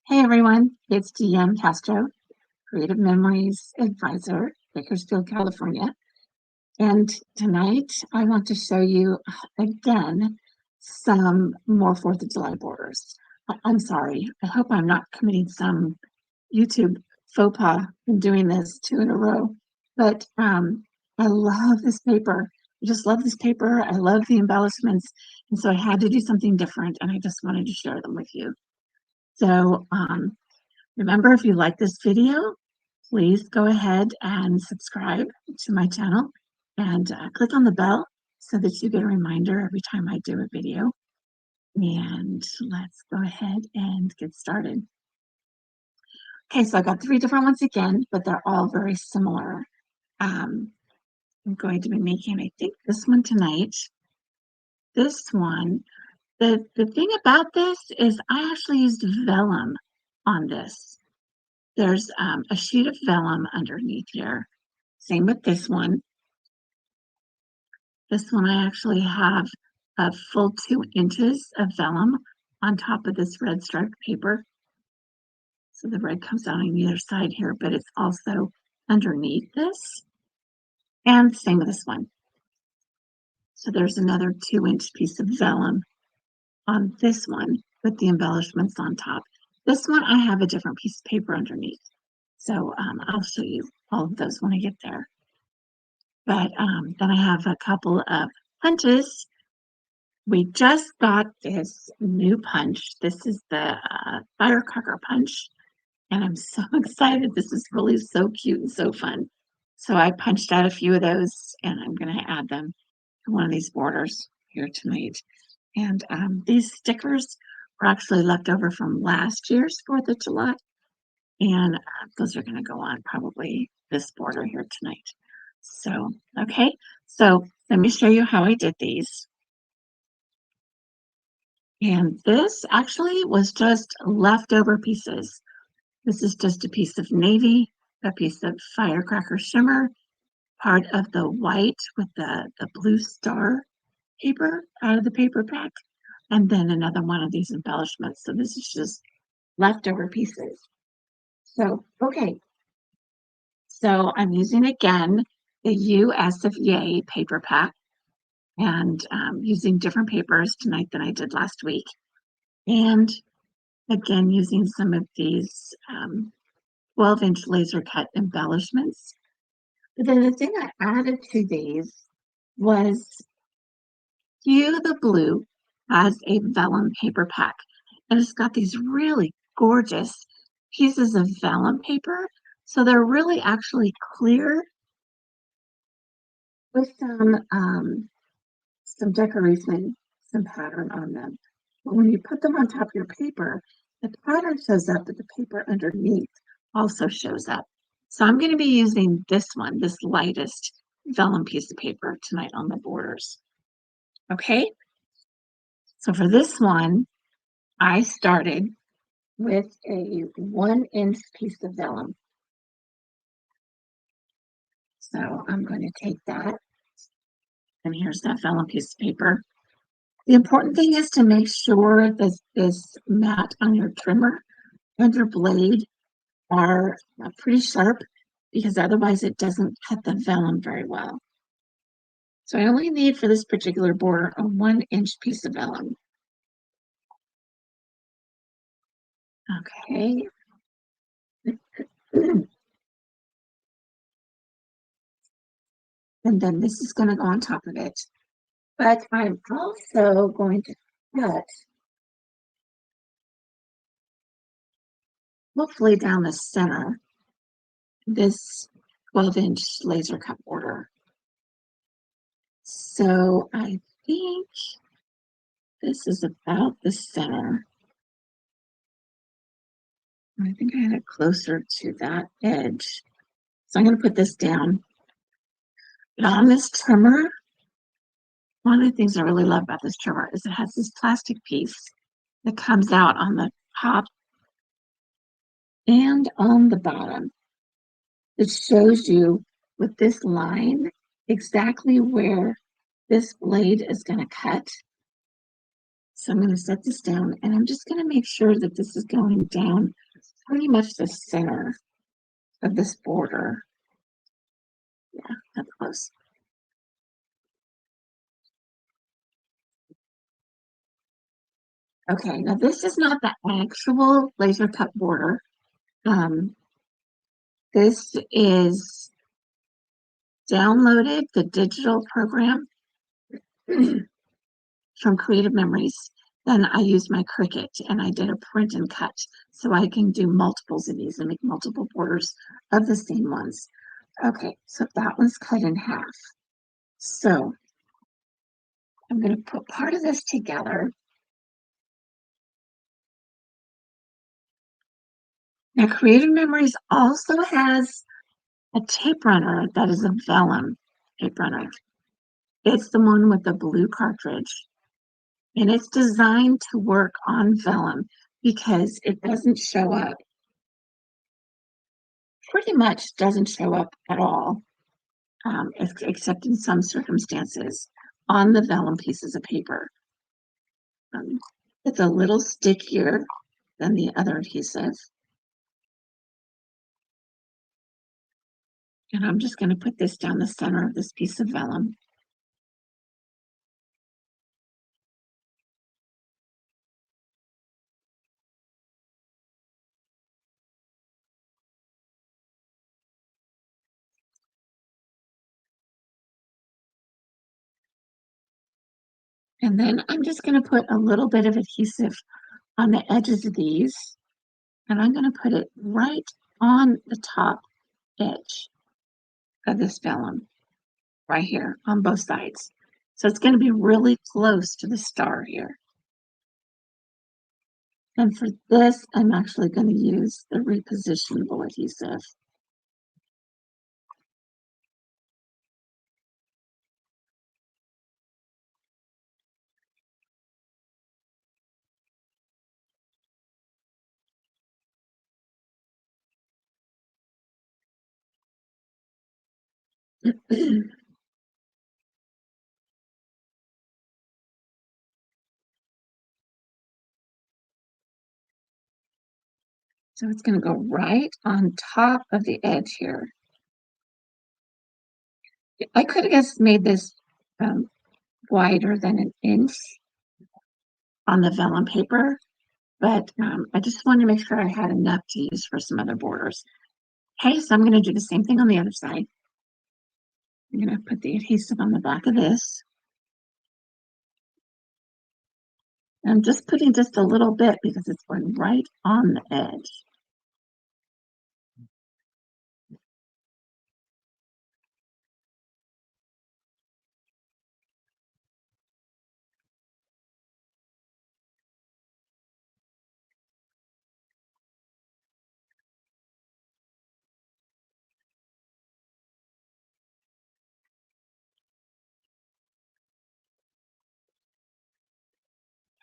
Hey everyone, it's DM Castro, Creative Memories Advisor, Bakersfield, California. And tonight I want to show you again some more 4th of July borders. I'm sorry, I hope I'm not committing some YouTube faux pas in doing this 2 in a row, but I love this paper. I just love this paper. I love the embellishments. And so I had to do something different and I just wanted to share them with you. So, remember, if you like this video, please go ahead and subscribe to my channel and click on the bell so that you get a reminder every time I do a video. And let's go ahead and get started. Okay, so I got 3 different ones again, but they're all very similar. I'm going to be making, I think, this one tonight. This one, the thing about this is I actually used vellum on this. There's a sheet of vellum underneath here. Same with this one. This one I actually have a full 2 inches of vellum on top of this red striped paper. So the red comes out on either side here, but it's also underneath this. And same with this one. So there's another 2-inch piece of vellum on this one with the embellishments on top. This one I have a different piece of paper underneath. So I'll show you all of those when I get there. But then I have a couple of punches. We just got this new punch. This is the Firecracker punch. And I'm so excited. This is really so cute and so fun. So I punched out a few of those and I'm going to add them to one of these borders here tonight. And these stickers were actually left over from last year's 4th of July. And those are going to go on probably this border here tonight. So, okay, so let me show you how I did these. And this actually was just leftover pieces. This is just a piece of navy, a piece of Firecracker shimmer, part of the white with the blue star paper out of the paper pack, and then another one of these embellishments. So this is just leftover pieces. So, okay. So I'm using again the U.S. of Yay paper pack and using different papers tonight than I did last week. And again, using some of these 12-inch laser cut embellishments. But then the thing I added to these was Cue the Blue has a vellum paper pack. And it's got these really gorgeous pieces of vellum paper. So they're really actually clear with some decoration, some pattern on them. But when you put them on top of your paper, the pattern shows up, but the paper underneath also shows up. So I'm going to be using this one, this lightest vellum piece of paper tonight on the borders. Okay, so for this one, I started with a 1-inch piece of vellum. So I'm going to take that, and here's that vellum piece of paper. The important thing is to make sure that this mat on your trimmer and your blade are pretty sharp, because otherwise it doesn't cut the vellum very well. So I only need for this particular border a 1-inch piece of vellum. Okay. And then this is going to go on top of it. But I'm also going to cut, hopefully down the center, this 12-inch laser cut border. So I think this is about the center. I think I had it closer to that edge. So I'm going to put this down. But on this trimmer, one of the things I really love about this trimmer is it has this plastic piece that comes out on the top and on the bottom. It shows you with this line exactly where this blade is going to cut. So I'm going to set this down, and I'm just going to make sure that this is going down pretty much the center of this border. Yeah, that's close. Okay, now this is not the actual laser cut border. This is downloaded the digital program from Creative Memories. Then I used my Cricut and I did a print and cut so I can do multiples of these and make multiple borders of the same ones. Okay, so that one's cut in half. So I'm going to put part of this together. Now, Creative Memories also has a tape runner that is a vellum tape runner. It's the one with the blue cartridge. And it's designed to work on vellum because it doesn't show up, pretty much doesn't show up at all, except in some circumstances, on the vellum pieces of paper. It's a little stickier than the other adhesive. And I'm just going to put this down the center of this piece of vellum. And then I'm just going to put a little bit of adhesive on the edges of these. And I'm going to put it right on the top edge of this vellum, right here on both sides. So it's going to be really close to the star here. And for this, I'm actually going to use the repositionable adhesive. So it's going to go right on top of the edge here. I could have just made this wider than an inch on the vellum paper, but I just wanted to make sure I had enough to use for some other borders. Okay, so I'm going to do the same thing on the other side. I'm going to put the adhesive on the back of this. I'm just putting just a little bit because it's going right on the edge.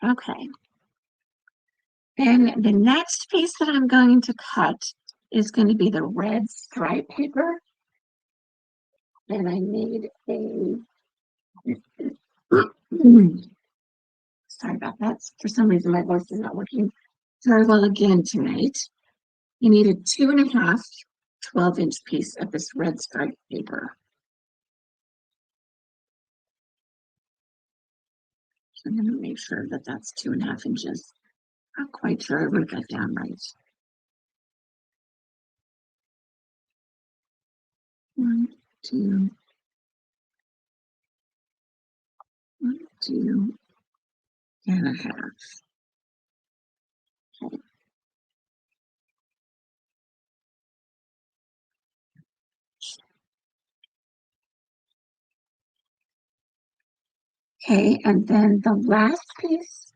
Okay. Then the next piece that I'm going to cut is going to be the red stripe paper. And I made a, sorry about that. For some reason, my voice is not working very well again tonight. You need a 2.5 12-inch piece of this red stripe paper. So I'm going to make sure that that's 2.5 inches. Not quite sure I wrote that down right. 1, 2, 1, 2.5. Okay. Okay, and then the last piece,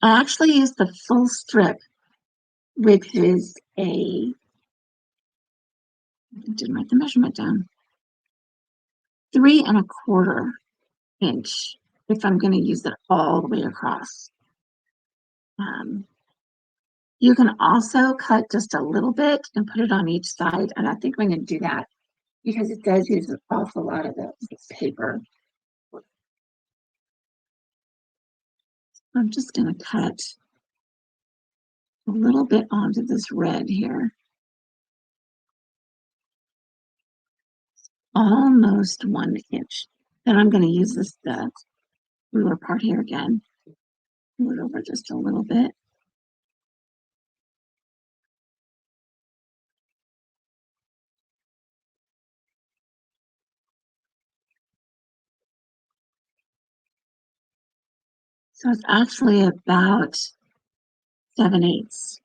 I actually used the full strip, which is I didn't write the measurement down, 3.25 inch if I'm going to use it all the way across. You can also cut just a little bit and put it on each side, and I think I'm going to do that because it does use an awful lot of this paper. I'm just going to cut a little bit onto this red here. Almost 1 inch. Then I'm going to use this the ruler part here again. Move it over just a little bit. So it's actually about 7/8,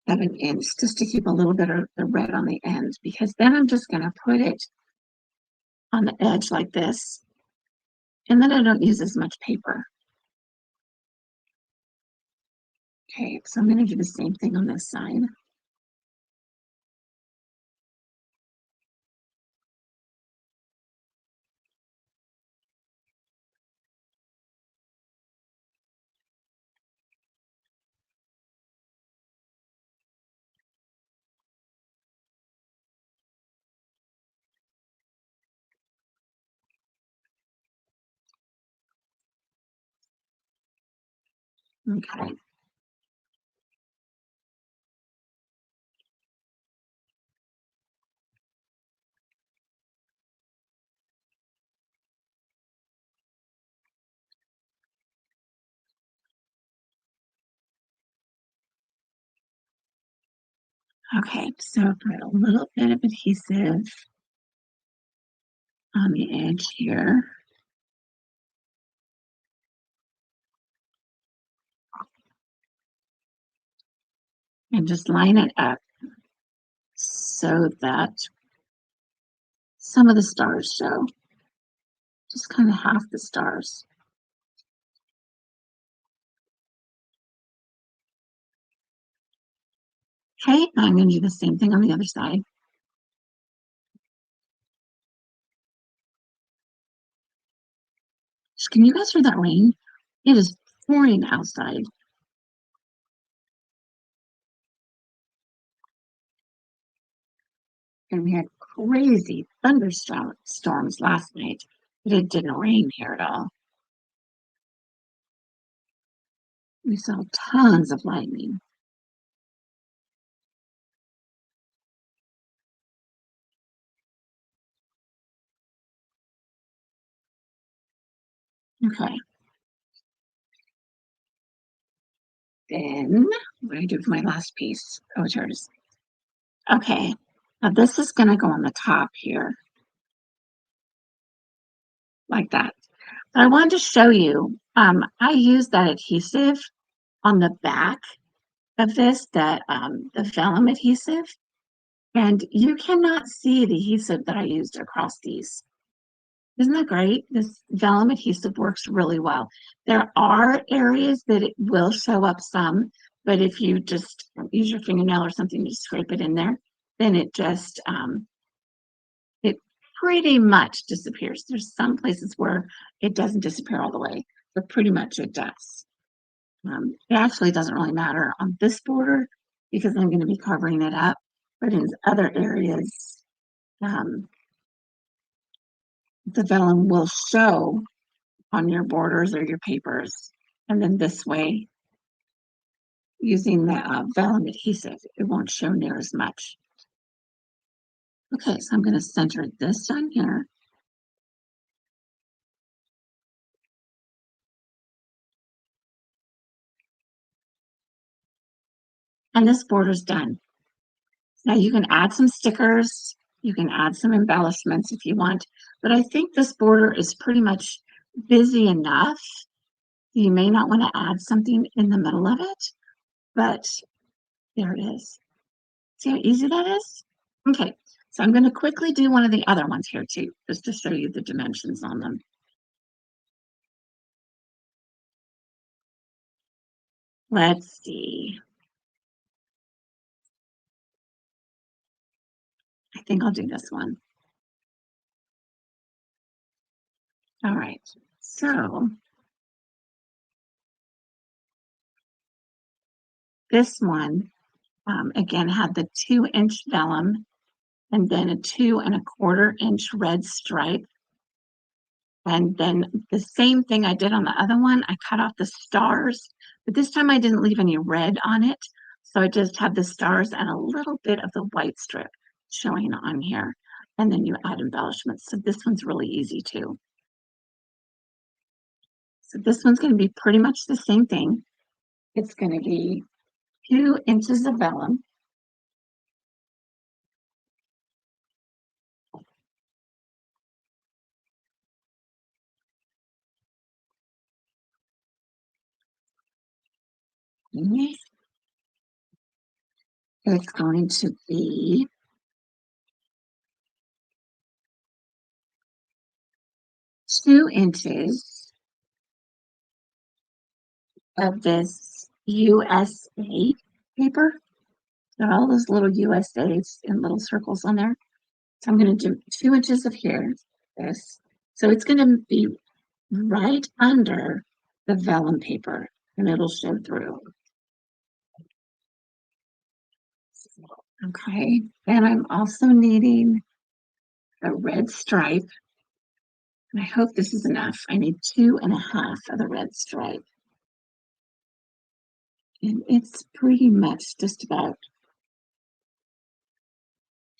7 inch, just to keep a little bit of the red on the end, because then I'm just going to put it on the edge like this, and then I don't use as much paper. Okay, so I'm going to do the same thing on this side. Okay. Okay, so put a little bit of adhesive on the edge here. And just line it up so that some of the stars show, just kind of half the stars. Okay, I'm going to do the same thing on the other side. Can you guys hear that rain? It is pouring outside. And we had crazy thunderstorms last night, but it didn't rain here at all. We saw tons of lightning. Okay. Then what do I do for my last piece? Oh, here it is. Okay. Now this is going to go on the top here, like that. But I wanted to show you, I use that adhesive on the back of this, the vellum adhesive, and you cannot see the adhesive that I used across these. Isn't that great? This vellum adhesive works really well. There are areas that it will show up some, but if you just use your fingernail or something to scrape it in there, then it just, it pretty much disappears. There's some places where it doesn't disappear all the way, but pretty much it does. It actually doesn't really matter on this border because I'm going to be covering it up, but in other areas, the vellum will show on your borders or your papers. And then this way, using the vellum adhesive, it won't show near as much. Okay, so I'm going to center this down here. And this border's done. Now you can add some stickers, you can add some embellishments if you want, but I think this border is pretty much busy enough. You may not want to add something in the middle of it, but there it is. See how easy that is? Okay, so I'm going to quickly do one of the other ones here too, just to show you the dimensions on them. Let's see. I think I'll do this one. All right, so this one, again, had the 2-inch vellum and then a 2¼ inch red stripe. And then the same thing I did on the other one, I cut off the stars, but this time I didn't leave any red on it. So I just have the stars and a little bit of the white strip showing on here. And then you add embellishments. So this one's really easy too. So this one's going to be pretty much the same thing. It's going to be 2 inches of vellum. It's going to be 2 inches of this USA paper. Got all those little USAs in little circles on there. So I'm going to do 2 inches of here, this. So it's going to be right under the vellum paper and it'll show through. Okay, and I'm also needing a red stripe. And I hope this is enough. I need 2½ of the red stripe. And it's pretty much just about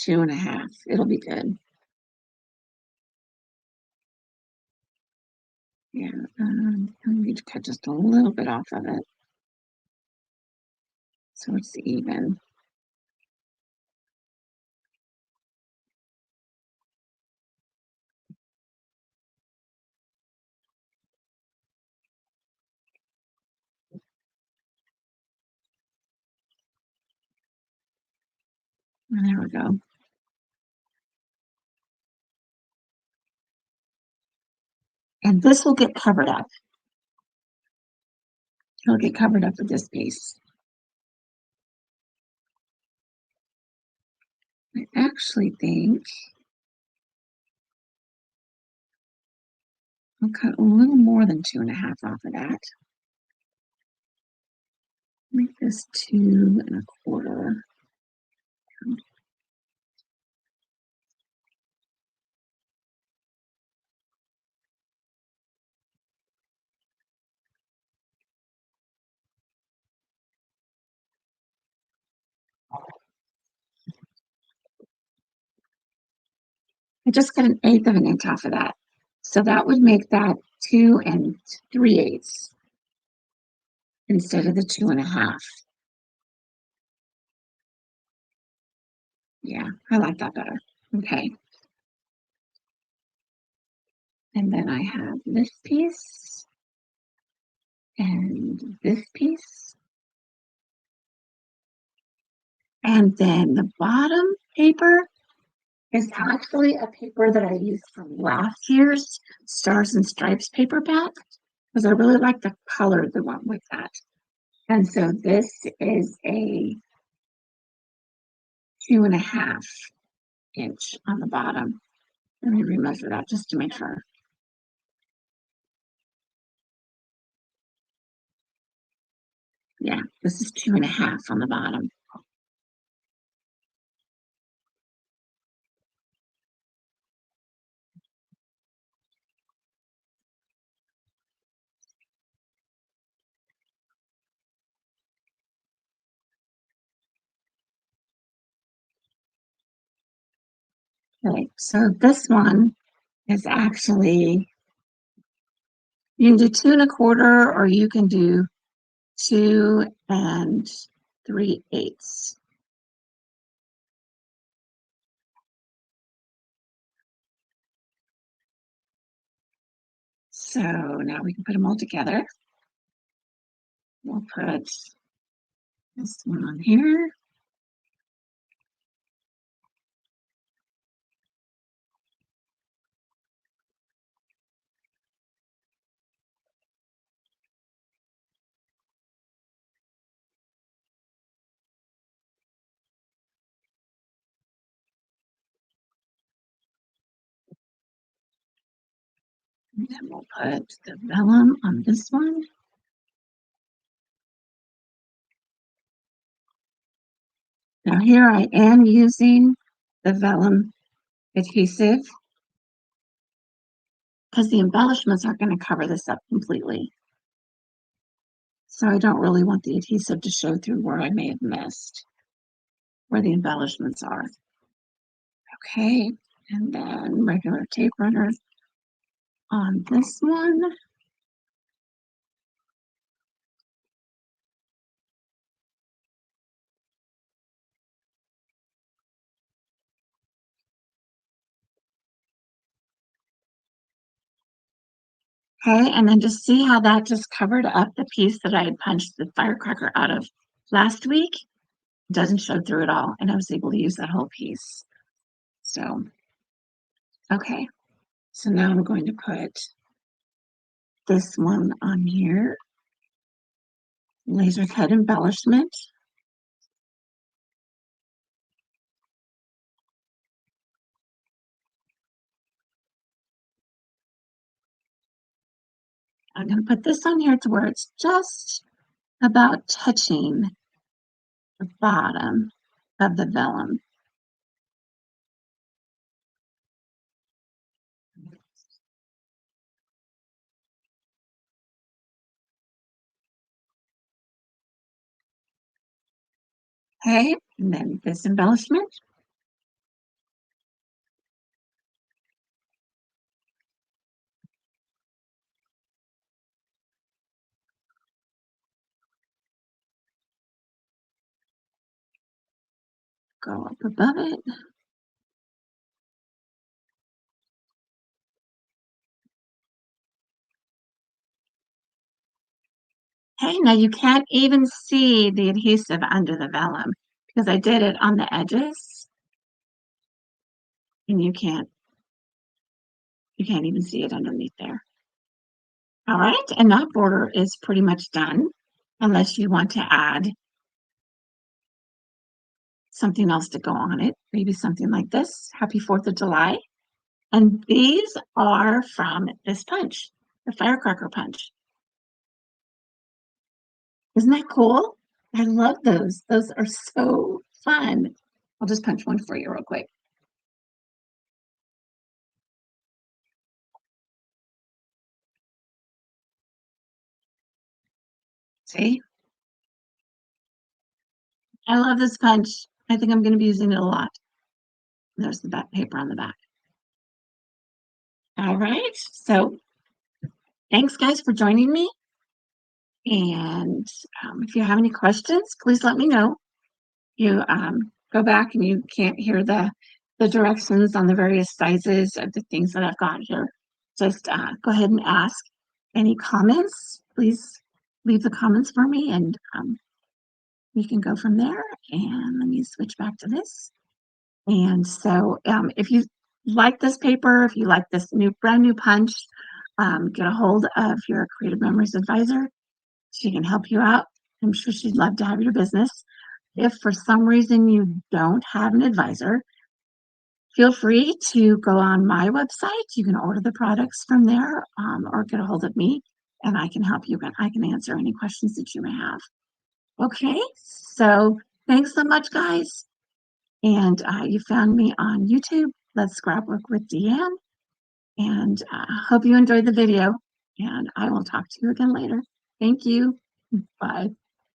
2½ It'll be good. Yeah, I need to cut just a little bit off of it so it's even. And there we go. And this will get covered up. It'll get covered up with this piece. I actually think I'll cut a little more than 2½ off of that. Make this 2¼ I just cut 1/8 of an inch off of that. So that would make that 2 3/8 instead of the 2½. Yeah, I like that better. Okay. And then I have this piece and this piece. And then the bottom paper is actually a paper that I used from last year's Stars and Stripes paperback because I really like the color that went with that. And so this is a 2½ inch on the bottom. Let me remeasure that just to make sure. Yeah, this is 2½ on the bottom. Okay, so this one is actually, you can do 2¼ or you can do 2 3/8. So now we can put them all together. We'll put this one on here. And then we'll put the vellum on this one. Now here I am using the vellum adhesive because the embellishments aren't going to cover this up completely. So I don't really want the adhesive to show through where I may have missed where the embellishments are. Okay, and then regular tape runner on this one. Okay, and then just see how that just covered up the piece that I had punched the firecracker out of last week. It doesn't show through at all, and I was able to use that whole piece. So, okay, so now I'm going to put this one on here, laser cut embellishment. I'm going to put this on here to where it's just about touching the bottom of the vellum. Okay, and then this embellishment. Go up above it. Okay, now you can't even see the adhesive under the vellum because I did it on the edges, and you can't even see it underneath there. All right, and that border is pretty much done, unless you want to add something else to go on it, maybe something like this. Happy 4th of July. And these are from this punch, the Firecracker punch. Isn't that cool? I love those. Those are so fun. I'll just punch one for you real quick. See? I love this punch. I think I'm going to be using it a lot. There's the back paper on the back. All right. So thanks, guys, for joining me. And if you have any questions, please let me know. You go back and you can't hear the directions on the various sizes of the things that I've got here. Just go ahead and ask. Any comments, please leave the comments for me, and we can go from there. And let me switch back to this. And so if you like this paper, if you like this brand new punch, get a hold of your Creative Memories advisor. She can help you out. I'm sure she'd love to have your business. If for some reason you don't have an advisor, feel free to go on my website. You can order the products from there, or get a hold of me, and I can help you. I can answer any questions that you may have. Okay, so thanks so much, guys. And you found me on YouTube. Let's Scrapbook with Deanne. And hope you enjoyed the video. And I will talk to you again later. Thank you. Bye.